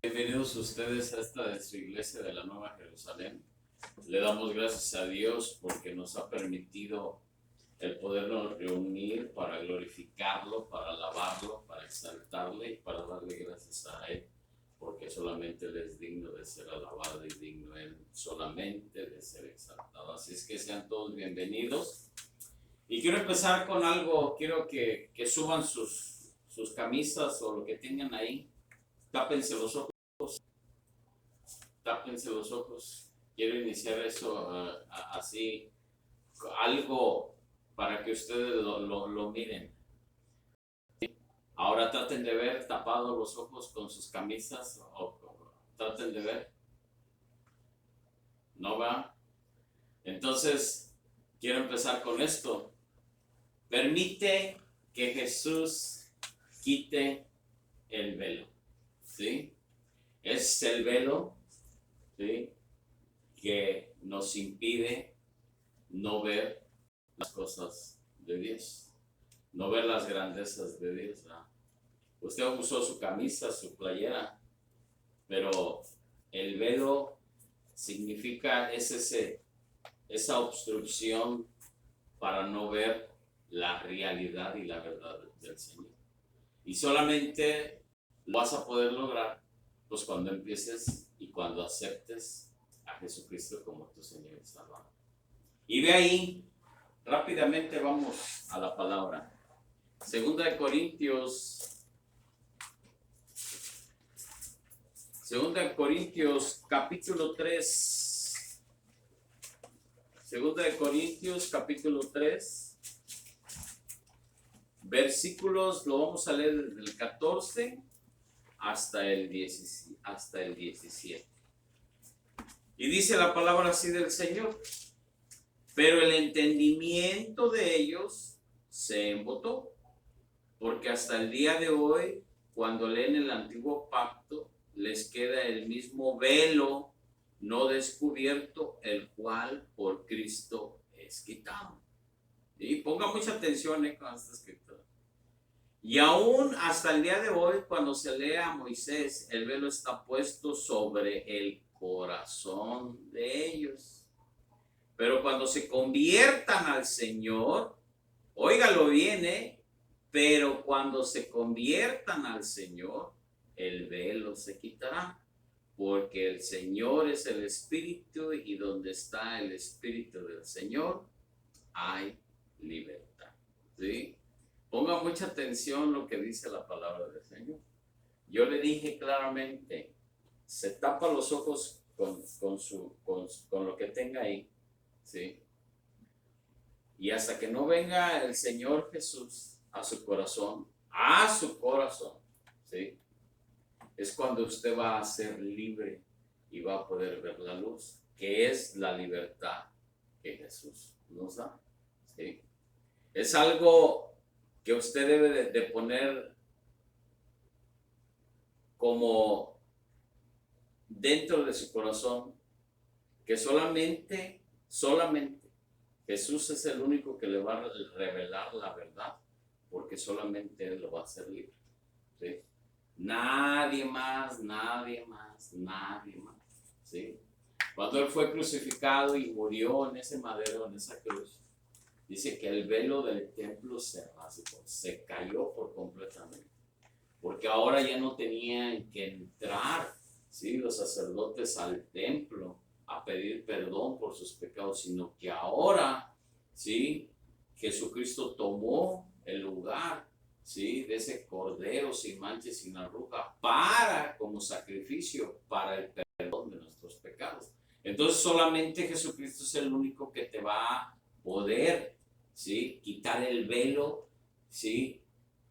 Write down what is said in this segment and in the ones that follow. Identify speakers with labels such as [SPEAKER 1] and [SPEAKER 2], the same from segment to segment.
[SPEAKER 1] Bienvenidos ustedes a esta de su iglesia de la Nueva Jerusalén. Le damos gracias a Dios porque nos ha permitido el podernos reunir para glorificarlo, para alabarlo, para exaltarle y para darle gracias a Él, porque solamente Él es digno de ser alabado y digno Él solamente de ser exaltado. Así es que sean todos bienvenidos. Y quiero empezar con algo, quiero que suban sus camisas o lo que tengan ahí. Tápense los ojos. Tápense los ojos. Quiero iniciar eso así, algo para que ustedes lo miren. Ahora traten de ver tapados los ojos con sus camisas o traten de ver. ¿No va? Entonces, quiero empezar con esto. Permite que Jesús quite el velo. ¿Sí? Es el velo, ¿sí?, que nos impide no ver las cosas de Dios, no ver las grandezas de Dios, ¿verdad? Usted usó su camisa, su playera, pero el velo significa, esa obstrucción para no ver la realidad y la verdad del Señor. Y solamente lo vas a poder lograr pues cuando empieces y cuando aceptes a Jesucristo como tu Señor y Salvador. Y de ahí, rápidamente vamos a la palabra. Segunda de Corintios capítulo 3. Segunda de Corintios capítulo 3. Versículos, lo vamos a leer desde el 14 hasta el 17. Y dice la palabra así del Señor: pero el entendimiento de ellos se embotó, porque hasta el día de hoy, cuando leen el antiguo pacto, les queda el mismo velo no descubierto, el cual por Cristo es quitado. Y ponga mucha atención con esta escritura. Y aún hasta el día de hoy, cuando se lee a Moisés, el velo está puesto sobre el corazón de ellos. Pero cuando se conviertan al Señor, óigalo bien, pero cuando se conviertan al Señor, el velo se quitará, porque el Señor es el Espíritu, y donde está el Espíritu del Señor, hay libertad. ¿Sí? Ponga mucha atención lo que dice la palabra del Señor. Yo le dije claramente, se tapa los ojos con lo que tenga ahí, ¿sí? Y hasta que no venga el Señor Jesús a su corazón, ¿sí?, es cuando usted va a ser libre y va a poder ver la luz, que es la libertad que Jesús nos da, ¿sí? Es algo que usted debe de poner como dentro de su corazón, que solamente Jesús es el único que le va a revelar la verdad, porque solamente Él lo va a hacer libre, ¿sí? Nadie más, ¿sí? Cuando Él fue crucificado y murió en ese madero, en esa cruz, dice que el velo del templo se rasgó, se cayó por completamente, porque ahora ya no tenían que entrar, ¿sí?, los sacerdotes al templo a pedir perdón por sus pecados, sino que ahora, ¿sí?, Jesucristo tomó el lugar, ¿sí?, de ese cordero sin mancha y sin arruga, como sacrificio para el perdón de nuestros pecados. Entonces solamente Jesucristo es el único que te va a poder, ¿sí?, quitar el velo, ¿sí?,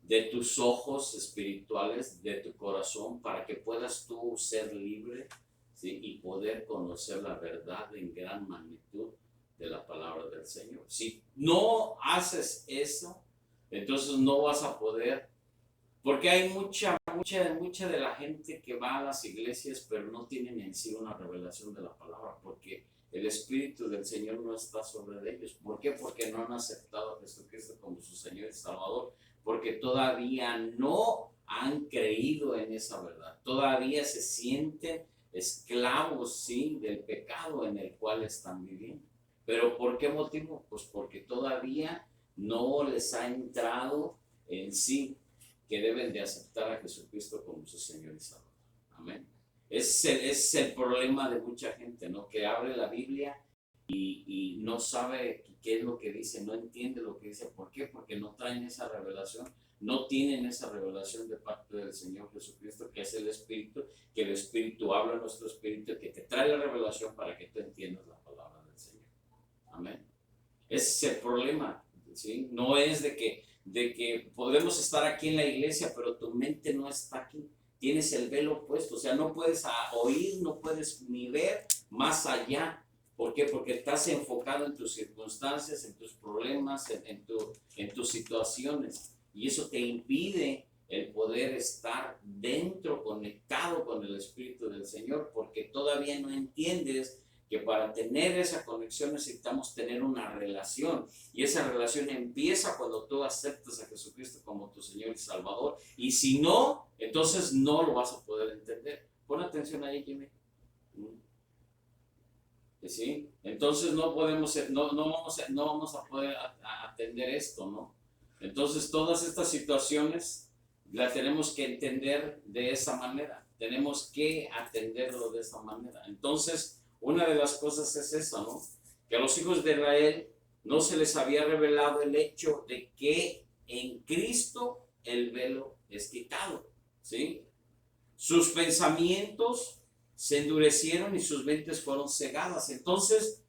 [SPEAKER 1] de tus ojos espirituales, de tu corazón, para que puedas tú ser libre, ¿sí?, y poder conocer la verdad en gran magnitud de la palabra del Señor. Si no haces eso, entonces no vas a poder, porque hay mucha de la gente que va a las iglesias, pero no tienen en sí una revelación de la palabra, porque el Espíritu del Señor no está sobre ellos. ¿Por qué? Porque no han aceptado a Jesucristo como su Señor y Salvador, porque todavía no han creído en esa verdad. Todavía se sienten esclavos, sí, del pecado en el cual están viviendo. ¿Pero por qué motivo? Pues porque todavía no les ha entrado en sí que deben de aceptar a Jesucristo como su Señor y Salvador. Amén. Es el problema de mucha gente, ¿no? Que abre la Biblia y no sabe qué es lo que dice, no entiende lo que dice. ¿Por qué? Porque no traen esa revelación, no tienen esa revelación de parte del Señor Jesucristo, que es el Espíritu, que el Espíritu habla a nuestro espíritu, que te trae la revelación para que tú entiendas la palabra del Señor. Amén. Ese es el problema, ¿sí? No es de que podemos estar aquí en la iglesia, pero tu mente no está aquí. Tienes el velo puesto, o sea, no puedes oír, no puedes ni ver más allá. ¿Por qué? Porque estás enfocado en tus circunstancias, en tus problemas, en tus situaciones. Y eso te impide el poder estar dentro, conectado con el Espíritu del Señor, porque todavía no entiendes que para tener esa conexión necesitamos tener una relación, y esa relación empieza cuando tú aceptas a Jesucristo como tu Señor y Salvador, y si no, entonces no lo vas a poder entender. Pon atención ahí, Jimmy. ¿Sí? Entonces no vamos a poder atender esto, ¿no? Entonces todas estas situaciones las tenemos que entender de esa manera, tenemos que atenderlo de esa manera. Entonces, una de las cosas es esa, ¿no? Que a los hijos de Israel no se les había revelado el hecho de que en Cristo el velo es quitado, ¿sí? Sus pensamientos se endurecieron y sus mentes fueron cegadas. Entonces,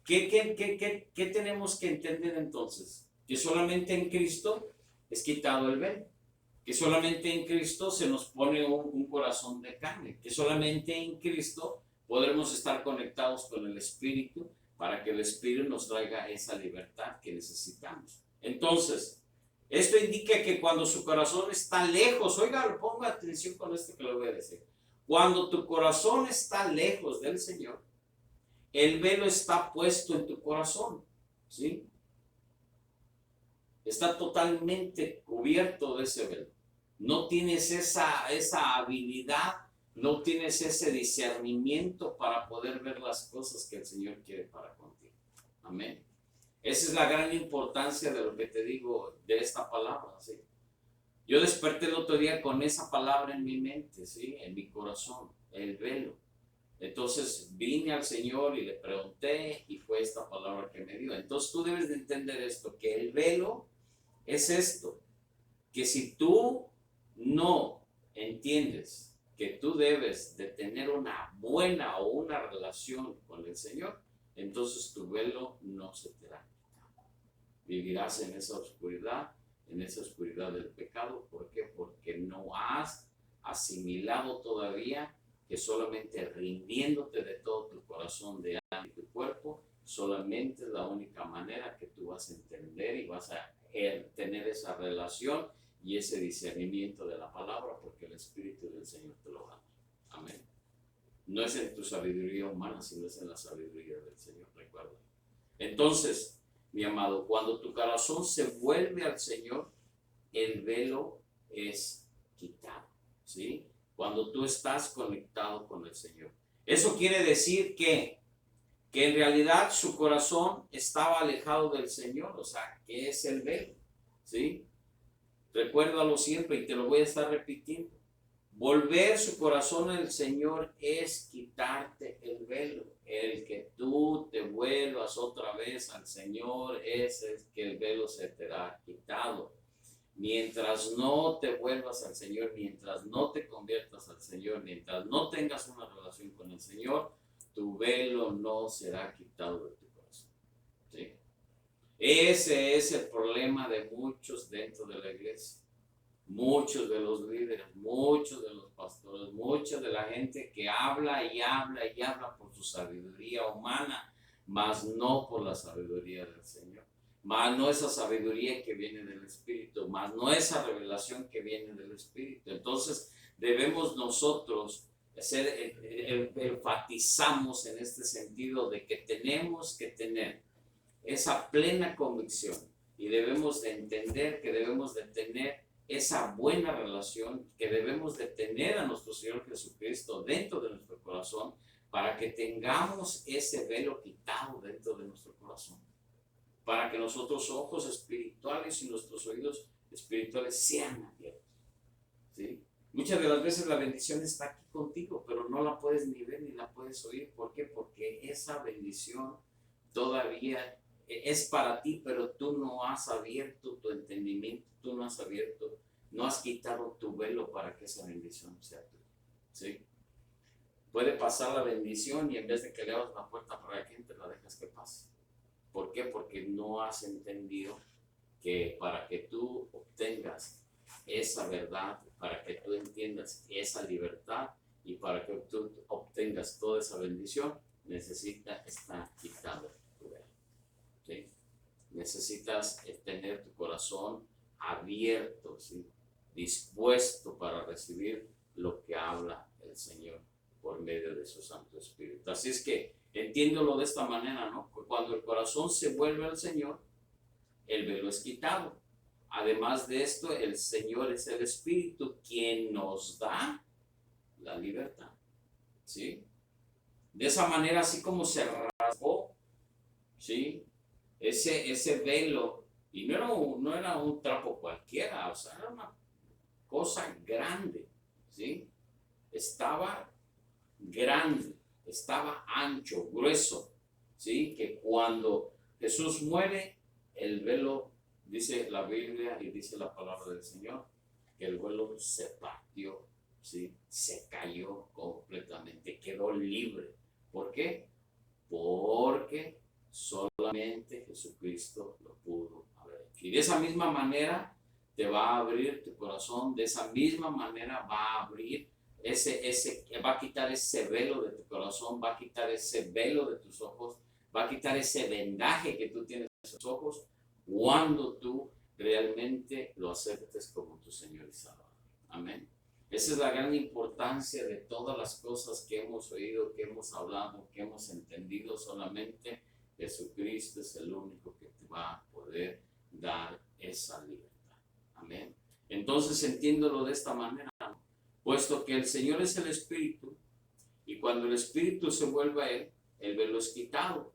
[SPEAKER 1] ¿qué tenemos que entender entonces? Que solamente en Cristo es quitado el velo, que solamente en Cristo se nos pone un corazón de carne, que solamente en Cristo podremos estar conectados con el Espíritu para que el Espíritu nos traiga esa libertad que necesitamos. Entonces, esto indica que cuando su corazón está lejos, oiga, ponga atención con esto que le voy a decir. Cuando tu corazón está lejos del Señor, el velo está puesto en tu corazón, ¿sí? Está totalmente cubierto de ese velo. No tienes esa habilidad, no tienes ese discernimiento para poder ver las cosas que el Señor quiere para contigo. Amén. Esa es la gran importancia de lo que te digo, de esta palabra, ¿sí? Yo desperté el otro día con esa palabra en mi mente, ¿sí? En mi corazón, el velo. Entonces vine al Señor y le pregunté y fue esta palabra que me dio. Entonces tú debes de entender esto, que el velo es esto, que si tú no entiendes que tú debes de tener una buena o una relación con el Señor, entonces tu velo no se te hará. Vivirás en esa oscuridad del pecado. ¿Por qué? Porque no has asimilado todavía que solamente rindiéndote de todo tu corazón, de alma y tu cuerpo, solamente es la única manera que tú vas a entender y vas a tener esa relación y ese discernimiento de la palabra, porque el Espíritu del Señor te lo da. Amén. No es en tu sabiduría humana, sino es en la sabiduría del Señor, recuerda. Entonces, mi amado, cuando tu corazón se vuelve al Señor, el velo es quitado, ¿sí? Cuando tú estás conectado con el Señor. Eso quiere decir que en realidad su corazón estaba alejado del Señor, o sea, que es el velo, ¿sí? Recuérdalo siempre y te lo voy a estar repitiendo. Volver su corazón al Señor es quitarte el velo. El que tú te vuelvas otra vez al Señor es que el velo se te ha quitado. Mientras no te vuelvas al Señor, mientras no te conviertas al Señor, mientras no tengas una relación con el Señor, tu velo no será quitado de tu corazón. ¿Sí? Ese es el problema de muchos dentro de la iglesia. Muchos de los líderes, muchos de los pastores, mucha de la gente que habla y habla y habla por su sabiduría humana, mas no por la sabiduría del Señor, más no esa sabiduría que viene del Espíritu, más no esa revelación que viene del Espíritu. Entonces debemos nosotros enfatizamos en este sentido de que tenemos que tener esa plena convicción y debemos de entender que debemos de tener esa buena relación que debemos de tener a nuestro Señor Jesucristo dentro de nuestro corazón para que tengamos ese velo quitado dentro de nuestro corazón, para que nuestros ojos espirituales y nuestros oídos espirituales sean abiertos, ¿sí? Muchas de las veces la bendición está aquí contigo, pero no la puedes ni ver ni la puedes oír. ¿Por qué? Porque esa bendición todavía es para ti, pero tú no has abierto tu entendimiento, tú no has abierto, no has quitado tu velo para que esa bendición sea tuya, ¿sí? Puede pasar la bendición y en vez de que le abras la puerta para que entre, la dejas que pase. ¿Por qué? Porque no has entendido que para que tú obtengas esa verdad, para que tú entiendas esa libertad y para que tú obtengas toda esa bendición, necesita estar quitado tu velo, ¿sí? Necesitas tener tu corazón abierto, ¿sí? Dispuesto para recibir lo que habla el Señor por medio de su Santo Espíritu. Así es que entiéndolo de esta manera, ¿no? Cuando el corazón se vuelve al Señor, el velo es quitado. Además de esto, el Señor es el Espíritu quien nos da la libertad, ¿sí? De esa manera, así como se rasgó, ¿sí? Ese velo, y no era un trapo cualquiera, o sea, era una cosa grande, ¿sí? Estaba grande, estaba ancho, grueso, ¿sí? Que cuando Jesús muere, el velo, dice la Biblia y dice la palabra del Señor, que el velo se partió, ¿sí? Se cayó completamente, quedó libre. ¿Por qué? Porque solamente Jesucristo lo pudo haber hecho. Y de esa misma manera te va a abrir tu corazón, de esa misma manera va a abrir va a quitar ese velo de tu corazón, va a quitar ese velo de tus ojos, va a quitar ese vendaje que tú tienes en tus ojos cuando tú realmente lo aceptes como tu Señor y Salvador. Amén. Esa es la gran importancia de todas las cosas que hemos oído, que hemos hablado, que hemos entendido. Solamente Jesucristo es el único que te va a poder dar esa libertad. Amén. Entonces entiéndolo de esta manera, puesto que el Señor es el Espíritu, y cuando el Espíritu se vuelve a Él, el velo es quitado.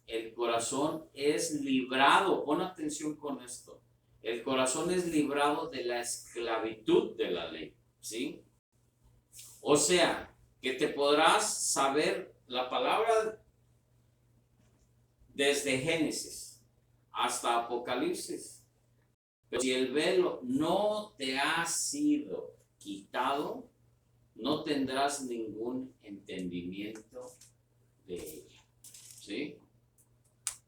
[SPEAKER 1] El corazón es librado. Pon atención con esto. El corazón es librado de la esclavitud de la ley, ¿sí? O sea, que te podrás saber la palabra desde Génesis hasta Apocalipsis. Pero si el velo no te ha sido quitado, no tendrás ningún entendimiento de ella, ¿sí?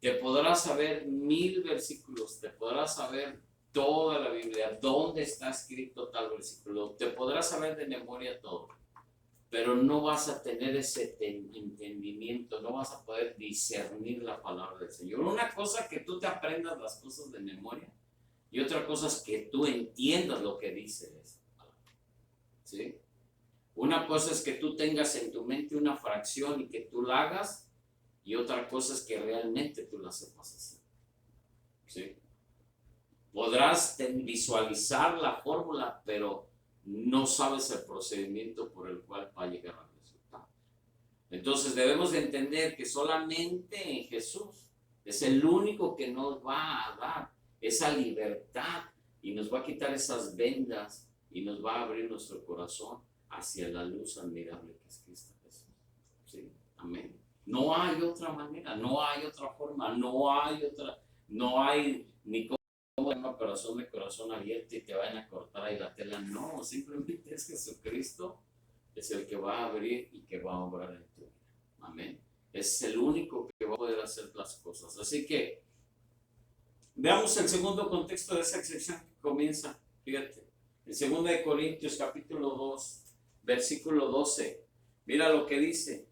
[SPEAKER 1] Te podrás saber 1000 versículos, te podrás saber toda la Biblia, dónde está escrito tal versículo, te podrás saber de memoria todo, pero no vas a tener ese entendimiento, no vas a poder discernir la palabra del Señor. Una cosa que tú te aprendas las cosas de memoria y otra cosa es que tú entiendas lo que dice esa palabra, ¿sí? Una cosa es que tú tengas en tu mente una fracción y que tú la hagas, y otra cosa es que realmente tú la sepas hacer, ¿sí? Podrás visualizar la fórmula, pero no sabes el procedimiento por el cual va a llegar al resultado. Entonces debemos de entender que solamente en Jesús es el único que nos va a dar esa libertad y nos va a quitar esas vendas y nos va a abrir nuestro corazón hacia la luz admirable que es Cristo Jesús, ¿sí? Amén. No hay otra manera, no hay otra forma, no hay ni cómo una corazón de corazón abierto y te vayan a cortar ahí la tela. No, simplemente es Jesucristo, es el que va a abrir y que va a obrar en tu vida. Amén. Es el único que va a poder hacer las cosas. Así que veamos el segundo contexto de esa sección que comienza, fíjate, en 2 Corintios capítulo 2, versículo 12. Mira lo que dice.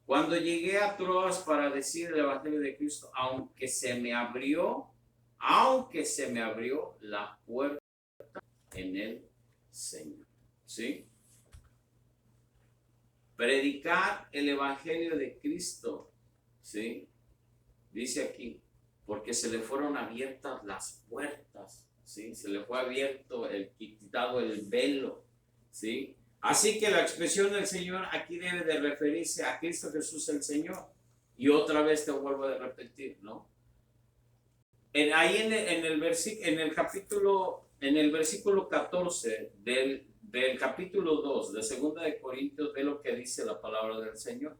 [SPEAKER 1] Cuando llegué a Troas para decir el Evangelio de Cristo, aunque se me abrió la puerta en el Señor, ¿sí? Predicar el Evangelio de Cristo, ¿sí? Dice aquí, porque se le fueron abiertas las puertas, ¿sí? Se le fue abierto, quitado el velo, ¿sí? Así que la expresión del Señor aquí debe de referirse a Cristo Jesús el Señor. Y otra vez te vuelvo a repetir, ¿no? Ahí en el versículo 14 del capítulo 2 de 2 de Corintios, ve lo que dice la palabra del Señor.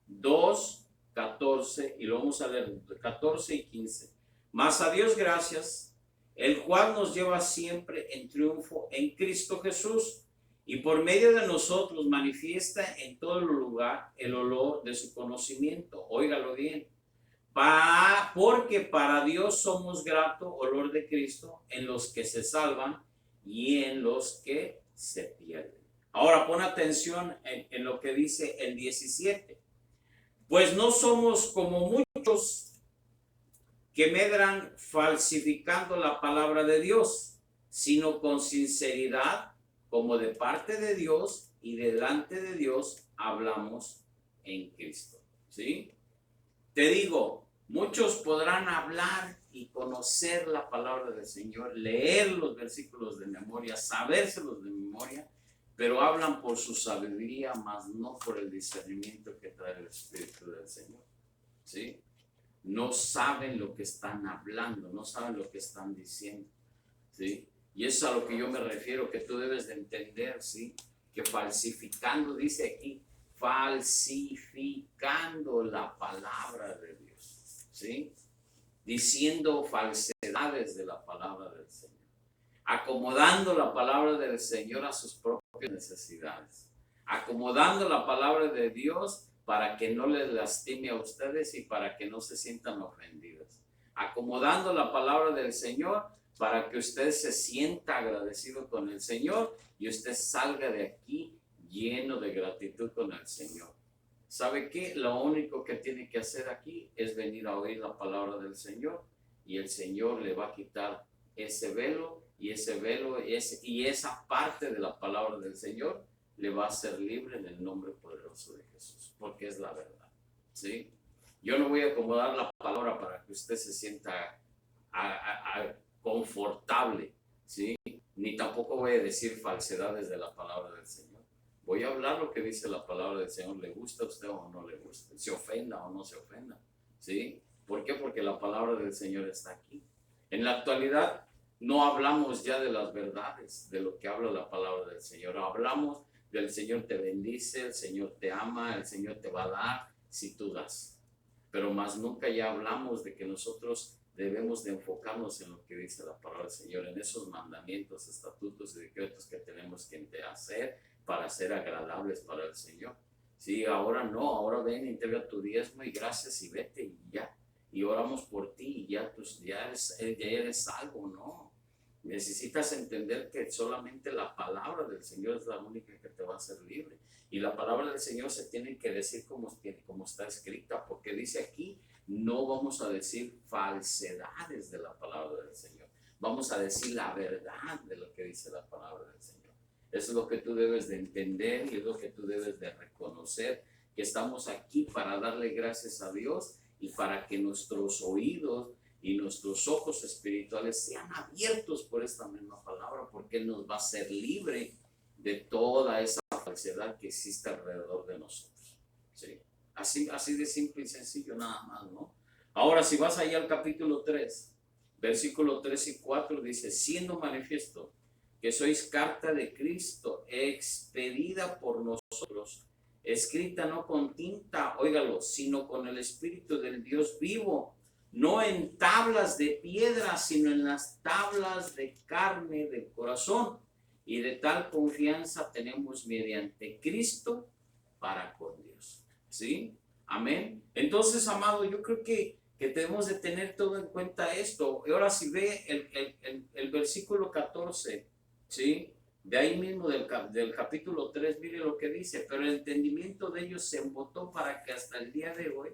[SPEAKER 1] 2, 14, y lo vamos a leer, 14 y 15. Mas a Dios gracias, el cual nos lleva siempre en triunfo en Cristo Jesús, y por medio de nosotros manifiesta en todo lugar el olor de su conocimiento. Óigalo bien. Porque para Dios somos grato olor de Cristo en los que se salvan y en los que se pierden. Ahora pon atención en lo que dice el 17. Pues no somos como muchos que medran falsificando la palabra de Dios, sino con sinceridad, como de parte de Dios y delante de Dios hablamos en Cristo. ¿Sí? Te digo, muchos podrán hablar y conocer la palabra del Señor, leer los versículos de memoria, sabérselos de memoria, pero hablan por su sabiduría, mas no por el discernimiento que trae el Espíritu del Señor. ¿Sí? No saben lo que están hablando, no saben lo que están diciendo. ¿Sí? Y eso es a lo que yo me refiero, que tú debes de entender, ¿sí? Que falsificando, dice aquí, falsificando la palabra de Dios, ¿sí? Diciendo falsedades de la palabra del Señor, acomodando la palabra del Señor a sus propias necesidades, acomodando la palabra de Dios para que no les lastime a ustedes y para que no se sientan ofendidas, acomodando la palabra del Señor para que usted se sienta agradecido con el Señor y usted salga de aquí lleno de gratitud con el Señor. ¿Sabe qué? Lo único que tiene que hacer aquí es venir a oír la palabra del Señor y el Señor le va a quitar ese velo y esa parte de la palabra del Señor le va a hacer libre en el nombre poderoso de Jesús, porque es la verdad. ¿Sí? Yo no voy a acomodar la palabra para que usted se sienta confortable, ¿sí? Ni tampoco voy a decir falsedades de la palabra del Señor. Voy a hablar lo que dice la palabra del Señor, le gusta a usted o no le gusta, se ofenda o no se ofenda, ¿sí? ¿Por qué? Porque la palabra del Señor está aquí. En la actualidad no hablamos ya de las verdades, de lo que habla la palabra del Señor. Hablamos del Señor te bendice, el Señor te ama, el Señor te va a dar si tú das. Pero más nunca ya hablamos de que nosotros debemos de enfocarnos en lo que dice la palabra del Señor, en esos mandamientos, estatutos y decretos que tenemos que hacer para ser agradables para el Señor. Sí, ahora no, ahora ven, entrega tu diezmo y gracias y vete y ya. Y oramos por ti y ya eres salvo, ¿no? Necesitas entender que solamente la palabra del Señor es la única que te va a hacer libre. Y la palabra del Señor se tiene que decir como está escrita, porque dice aquí, no vamos a decir falsedades de la palabra del Señor. Vamos a decir la verdad de lo que dice la palabra del Señor. Eso es lo que tú debes de entender y es lo que tú debes de reconocer, que estamos aquí para darle gracias a Dios y para que nuestros oídos y nuestros ojos espirituales sean abiertos por esta misma palabra, porque Él nos va a hacer libre de toda esa falsedad que existe alrededor de nosotros. ¿Sí? Así de simple y sencillo nada más, ¿no? Ahora, si vas ahí al capítulo 3, versículo 3 y 4, dice, siendo manifiesto que sois carta de Cristo, expedida por nosotros, escrita no con tinta, óigalo, sino con el Espíritu del Dios vivo, no en tablas de piedra, sino en las tablas de carne del corazón. Y de tal confianza tenemos mediante Cristo para con Dios. ¿Sí? Amén. Entonces, amado, yo creo que debemos de tener todo en cuenta esto. Y ahora si ve el versículo 14, ¿sí? De ahí mismo del capítulo 3, mire lo que dice, pero el entendimiento de ellos se embotó para que hasta el día de hoy,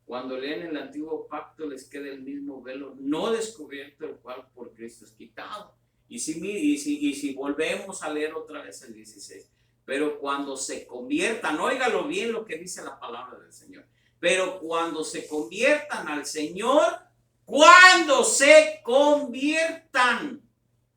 [SPEAKER 1] cuando leen el antiguo pacto, les quede el mismo velo no descubierto, el cual por Cristo es quitado. Y si volvemos a leer otra vez el 16, pero cuando se conviertan, óigalo bien lo que dice la palabra del Señor, pero cuando se conviertan al Señor, cuando se conviertan,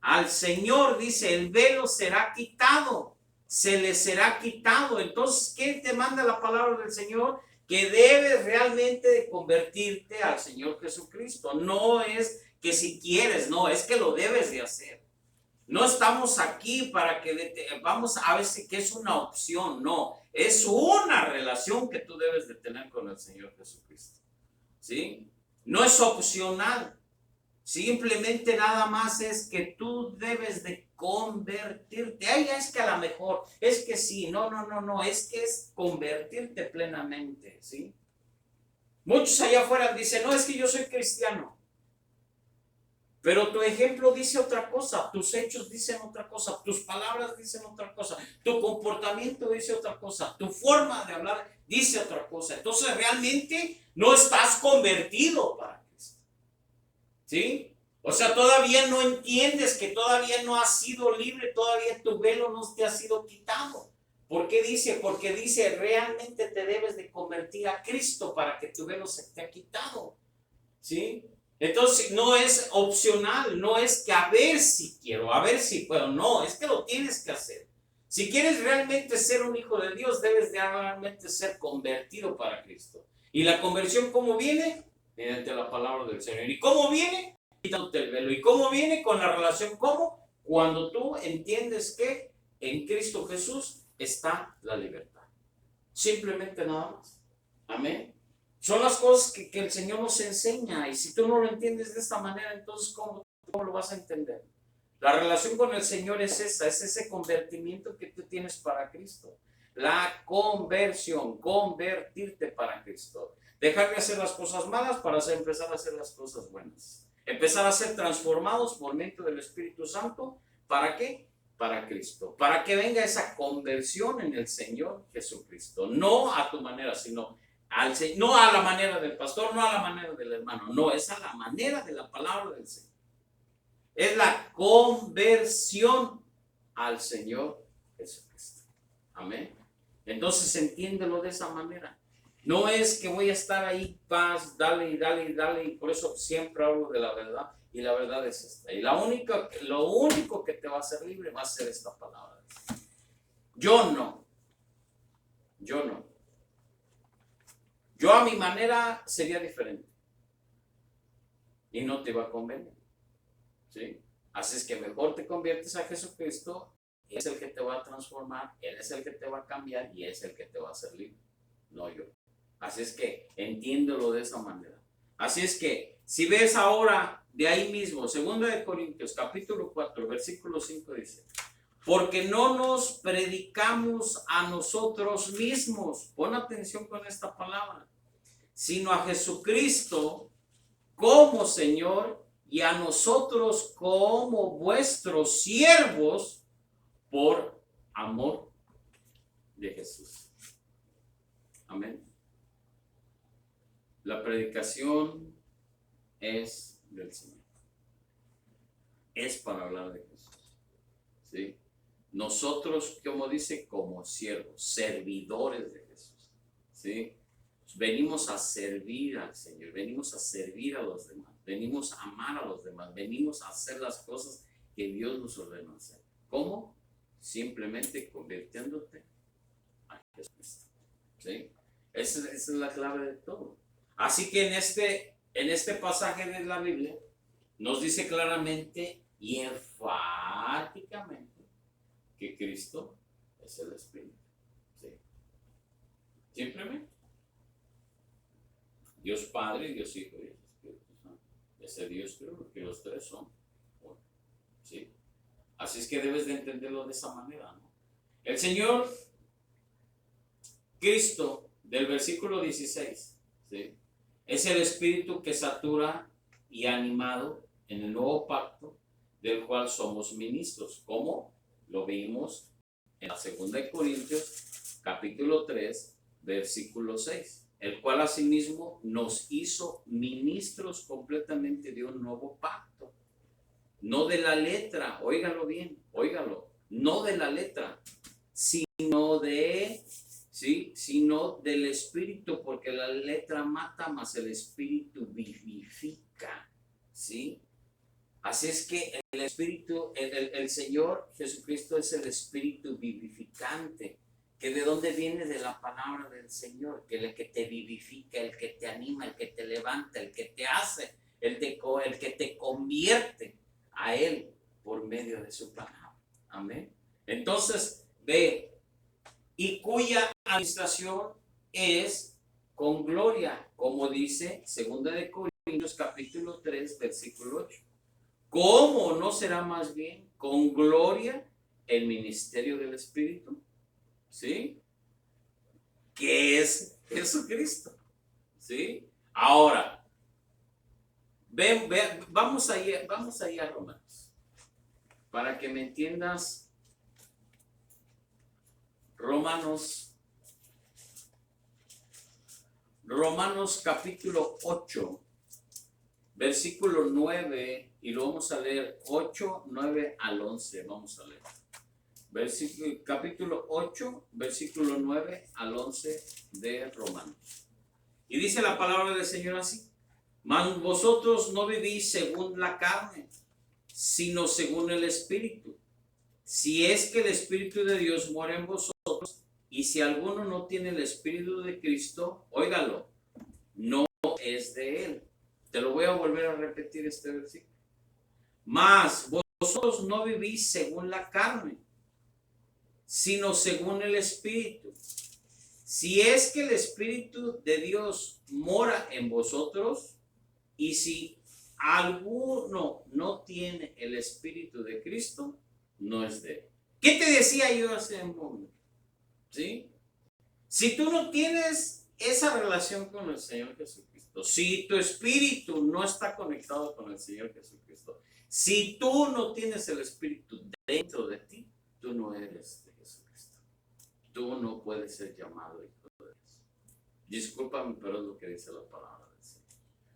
[SPEAKER 1] Al Señor, dice, el velo será quitado, se le será quitado. Entonces, ¿qué te manda la palabra del Señor? Que debes realmente de convertirte al Señor Jesucristo. No es que si quieres, no, es que lo debes de hacer. No estamos aquí para que vamos a ver si que es una opción, no, es una relación que tú debes de tener con el Señor Jesucristo, ¿sí? No es opcional. Simplemente nada más es que tú debes de convertirte. Ay, es que a lo mejor, es que sí, no, es que es convertirte plenamente, ¿sí? Muchos allá afuera dicen, no, es que yo soy cristiano. Pero tu ejemplo dice otra cosa, tus hechos dicen otra cosa, tus palabras dicen otra cosa, tu comportamiento dice otra cosa, tu forma de hablar dice otra cosa. Entonces realmente no estás convertido para Cristo, ¿sí? O sea, todavía no entiendes que todavía no has sido libre, todavía tu velo no te ha sido quitado. ¿Por qué dice? Porque dice, realmente te debes de convertir a Cristo para que tu velo se te ha quitado, ¿sí? Entonces no es opcional, no es que a ver si quiero, a ver si puedo, no, es que lo tienes que hacer. Si quieres realmente ser un hijo de Dios, debes de realmente ser convertido para Cristo. ¿Y la conversión cómo viene? Mediante la palabra del Señor. ¿Y cómo viene? Quitándote el velo. ¿Y cómo viene? Con la relación, ¿cómo? Cuando tú entiendes que en Cristo Jesús está la libertad. Simplemente nada más. Amén. Son las cosas que el Señor nos enseña, y si tú no lo entiendes de esta manera, entonces ¿cómo lo vas a entender? La relación con el Señor es esa, es ese convertimiento que tú tienes para Cristo. La conversión, convertirte para Cristo. Dejar de hacer las cosas malas para empezar a hacer las cosas buenas. Empezar a ser transformados por medio del Espíritu Santo. ¿Para qué? Para Cristo. Para que venga esa conversión en el Señor Jesucristo. No a tu manera, sino no a la manera del pastor, no a la manera del hermano, no, es a la manera de la palabra del Señor. Es la conversión al Señor Jesucristo. Amén. Entonces entiéndelo de esa manera. No es que voy a estar ahí, paz, dale y dale y dale, y por eso siempre hablo de la verdad, y la verdad es esta. Y lo único que te va a hacer libre va a ser esta palabra. Yo no. Yo a mi manera sería diferente. Y no te va a convenir. ¿Sí? Así es que mejor te conviertes a Jesucristo. Él es el que te va a transformar. Él es el que te va a cambiar. Y es el que te va a hacer libre. No yo. Así es que entiéndelo de esa manera. Así es que si ves ahora de ahí mismo, 2 Corintios capítulo 4, versículo 5 dice: porque no nos predicamos a nosotros mismos, pon atención con esta palabra, sino a Jesucristo como Señor y a nosotros como vuestros siervos por amor de Jesús. Amén. La predicación es del Señor. Es para hablar de Jesús. ¿Sí? Nosotros, como dice, como siervos, servidores de Jesús. ¿Sí? Venimos a servir al Señor, venimos a servir a los demás, venimos a amar a los demás, venimos a hacer las cosas que Dios nos ordenó hacer. ¿Cómo? Simplemente convirtiéndote a Jesucristo. ¿Sí? Esa es la clave de todo. Así que en este pasaje de la Biblia nos dice claramente y enfáticamente que Cristo es el Espíritu. ¿Sí? Simplemente. Dios Padre, Dios Hijo y Dios Espíritu Santo. Ese Dios creo que los tres son uno. ¿Sí? Así es que debes de entenderlo de esa manera, ¿no? El Señor Cristo, del versículo 16, ¿sí? Es el Espíritu que satura y animado en el nuevo pacto, del cual somos ministros, como lo vimos en la 2 Corintios, capítulo 3, versículo 6. El cual asimismo nos hizo ministros completamente de un nuevo pacto. No de la letra, óigalo bien, óigalo, no de la letra, sino del Espíritu, porque la letra mata, mas el Espíritu vivifica, ¿sí? Así es que el Espíritu, el Señor Jesucristo es el Espíritu vivificante. ¿Que de dónde viene? De la palabra del Señor, que el que te vivifica, el que te anima, el que te levanta, el que te hace, el que te convierte a Él por medio de su palabra. Amén. Entonces, ve, y cuya administración es con gloria, como dice 2 de Corintios capítulo 3, versículo 8. ¿Cómo no será más bien con gloria el ministerio del Espíritu? ¿Sí? Que es Jesucristo. ¿Sí? Ahora, vamos ahí a Romanos. Para que me entiendas, Romanos capítulo 8, versículo 9, y lo vamos a leer 8, 9 al 11, vamos a leer. Capítulo 8, versículo 9 al 11 de Romanos. Y dice la palabra del Señor así: mas vosotros no vivís según la carne, sino según el Espíritu. Si es que el Espíritu de Dios mora en vosotros, y si alguno no tiene el Espíritu de Cristo, óigalo, no es de él. Te lo voy a volver a repetir este versículo. Mas vosotros no vivís según la carne, sino según el Espíritu. Si es que el Espíritu de Dios mora en vosotros, y si alguno no tiene el Espíritu de Cristo, no es de él. ¿Qué te decía yo hace un momento? ¿Sí? Si tú no tienes esa relación con el Señor Jesucristo, si tu espíritu no está conectado con el Señor Jesucristo, si tú no tienes el Espíritu dentro de ti, tú no eres de Jesucristo. Tú no puedes ser llamado hijo de Dios. Discúlpame, pero es lo que dice la palabra del Señor.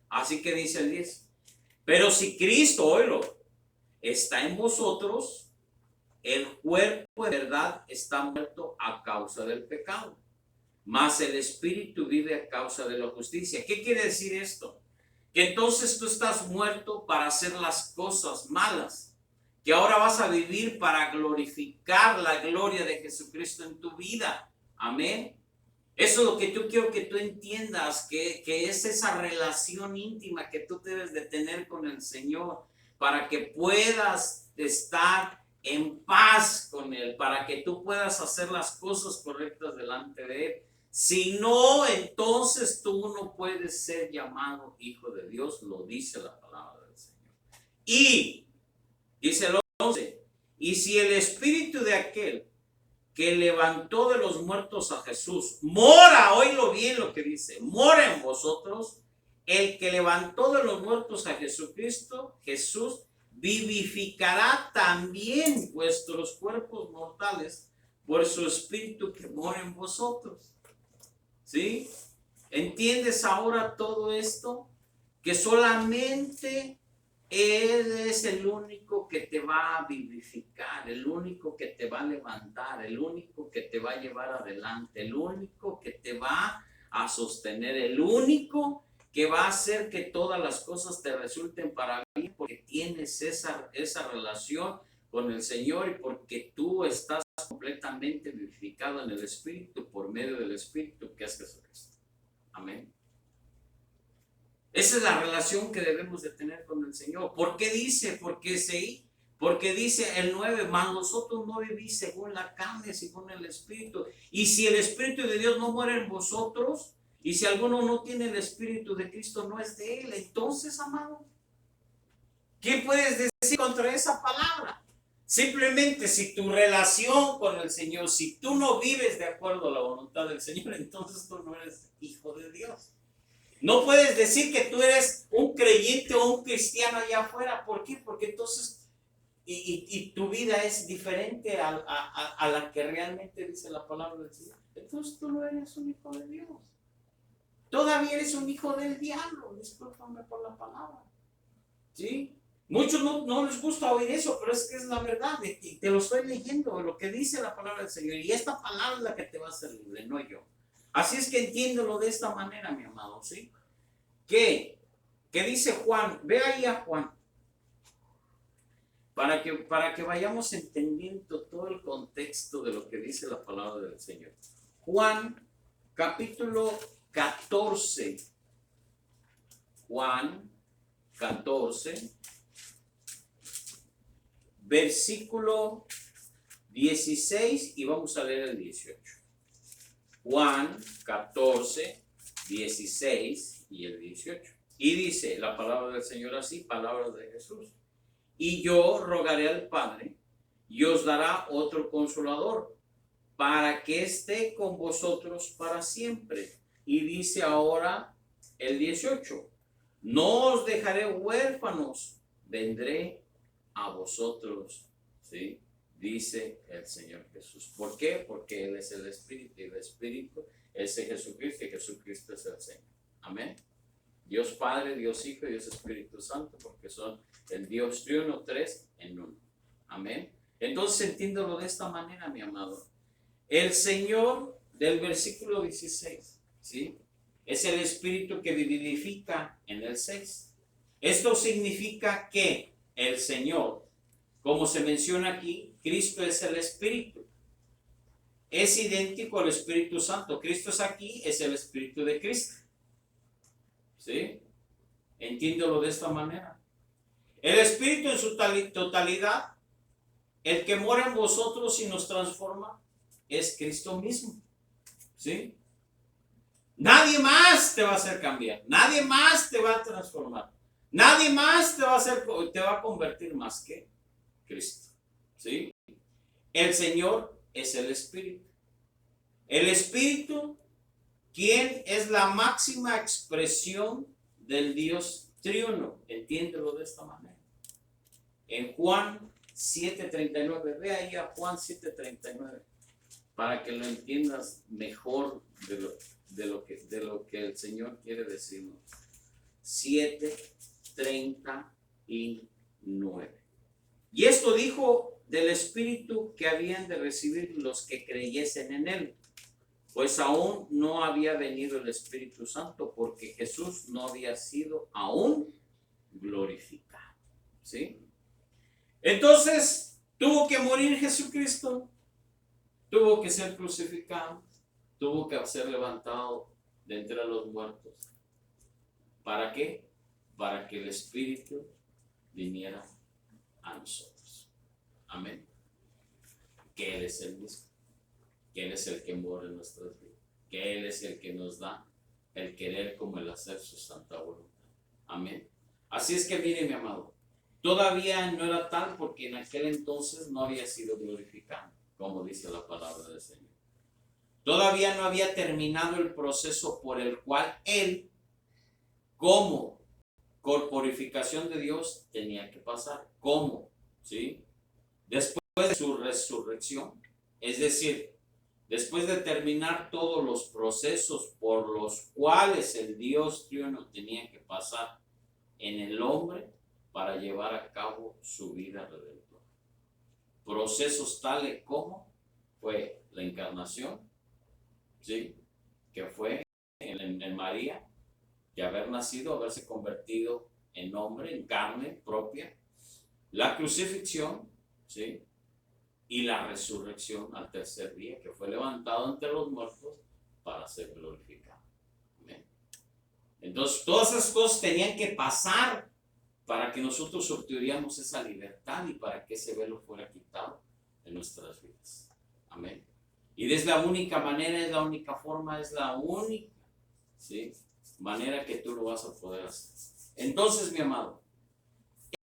[SPEAKER 1] Así que dice el 10. Pero si Cristo, oílo, está en vosotros, el cuerpo de verdad está muerto a causa del pecado, mas el espíritu vive a causa de la justicia. ¿Qué quiere decir esto? Que entonces tú estás muerto para hacer las cosas malas, que ahora vas a vivir para glorificar la gloria de Jesucristo en tu vida. Amén. Eso es lo que yo quiero que tú entiendas, que es esa relación íntima que tú debes de tener con el Señor, para que puedas estar en paz con Él, para que tú puedas hacer las cosas correctas delante de Él. Si no, entonces tú no puedes ser llamado hijo de Dios, lo dice la palabra del Señor. Y, dice el 11, y si el espíritu de aquel que levantó de los muertos a Jesús mora, oílo bien lo que dice, mora en vosotros, el que levantó de los muertos a Jesucristo, Jesús, vivificará también vuestros cuerpos mortales por su espíritu que mora en vosotros. ¿Sí? ¿Entiendes ahora todo esto? Que solamente Él es el único que te va a vivificar, el único que te va a levantar, el único que te va a llevar adelante, el único que te va a sostener, el único que va a hacer que todas las cosas te resulten para bien, porque tienes esa relación con el Señor y porque tú estás completamente vivificado en el Espíritu por medio del Espíritu que es Jesucristo. Amén. Esa es la relación que debemos de tener con el Señor. ¿Por qué dice? Porque dice el 9, mas vosotros no vivís según la carne, según el Espíritu. Y si el Espíritu de Dios no muere en vosotros, y si alguno no tiene el Espíritu de Cristo, no es de Él. Entonces, amado, ¿qué puedes decir contra esa palabra? Simplemente si tu relación con el Señor, si tú no vives de acuerdo a la voluntad del Señor, entonces tú no eres hijo de Dios. No puedes decir que tú eres un creyente o un cristiano allá afuera. ¿Por qué? Porque entonces y tu vida es diferente a la que realmente dice la palabra del Señor. Entonces tú no eres un hijo de Dios. Todavía eres un hijo del diablo. Discúlpame por la palabra. ¿Sí? Muchos no les gusta oír eso, pero es que es la verdad. Y te lo estoy leyendo, lo que dice la palabra del Señor. Y esta palabra es la que te va a hacer libre, no yo. Así es que entiéndelo de esta manera, mi amado, ¿sí? ¿Qué dice Juan? Ve ahí a Juan. para que vayamos entendiendo todo el contexto de lo que dice la palabra del Señor. Juan, capítulo 14. Juan 14, versículo 16 y vamos a leer el 18. Juan 14, 16 y el 18. Y dice la palabra del Señor así, palabras de Jesús. Y yo rogaré al Padre y os dará otro consolador para que esté con vosotros para siempre. Y dice ahora el 18. No os dejaré huérfanos, vendré a vosotros, ¿sí? Dice el Señor Jesús. ¿Por qué? Porque Él es el Espíritu, y el Espíritu es el Jesucristo, y Jesucristo es el Señor. Amén. Dios Padre, Dios Hijo y Dios Espíritu Santo, porque son el Dios triuno, tres en uno. Amén. Entonces entiéndolo de esta manera, mi amado. El Señor del versículo 16, ¿sí? Es el Espíritu que vivifica en el 6. Esto significa que el Señor, como se menciona aquí, Cristo es el Espíritu. Es idéntico al Espíritu Santo. Cristo es aquí, es el Espíritu de Cristo. ¿Sí? Entiéndolo de esta manera. El Espíritu en su totalidad, el que mora en vosotros y nos transforma, es Cristo mismo. ¿Sí? Nadie más te va a hacer cambiar, nadie más te va a transformar, nadie más te va a convertir más que Cristo. ¿Sí? El Señor es el Espíritu. El Espíritu, ¿quién es la máxima expresión del Dios triuno? Entiéndelo de esta manera. En Juan 7:39, ve ahí a Juan 7:39 para que lo entiendas mejor de lo que el Señor quiere decirnos. 7:39. Y esto dijo del Espíritu que habían de recibir los que creyesen en Él, pues aún no había venido el Espíritu Santo, porque Jesús no había sido aún glorificado. ¿Sí? Entonces, tuvo que morir Jesucristo, tuvo que ser crucificado, tuvo que ser levantado de entre los muertos. ¿Para qué? Para que el Espíritu viniera a nosotros. Amén. Que Él es el mismo, que Él es el que mora en nuestras vidas, que Él es el que nos da el querer como el hacer su santa voluntad. Amén. Así es que mire, mi amado, todavía no era tal porque en aquel entonces no había sido glorificado, como dice la palabra del Señor. Todavía no había terminado el proceso por el cual Él, como corporificación de Dios, tenía que pasar. ¿Cómo? ¿Sí? Después de su resurrección, es decir, después de terminar todos los procesos por los cuales el Dios triuno tenía que pasar en el hombre para llevar a cabo su vida redentora. Procesos tales como fue la encarnación, ¿sí? Que fue en María, de haber nacido, haberse convertido en hombre, en carne propia, la crucifixión, ¿sí? Y la resurrección al tercer día, que fue levantado entre los muertos para ser glorificado. ¿Amén? Entonces, todas esas cosas tenían que pasar para que nosotros obtuviéramos esa libertad y para que ese velo fuera quitado de nuestras vidas. Amén. Y es la única manera, es la única forma, es la única, ¿sí?, manera que tú lo vas a poder hacer. Entonces, mi amado,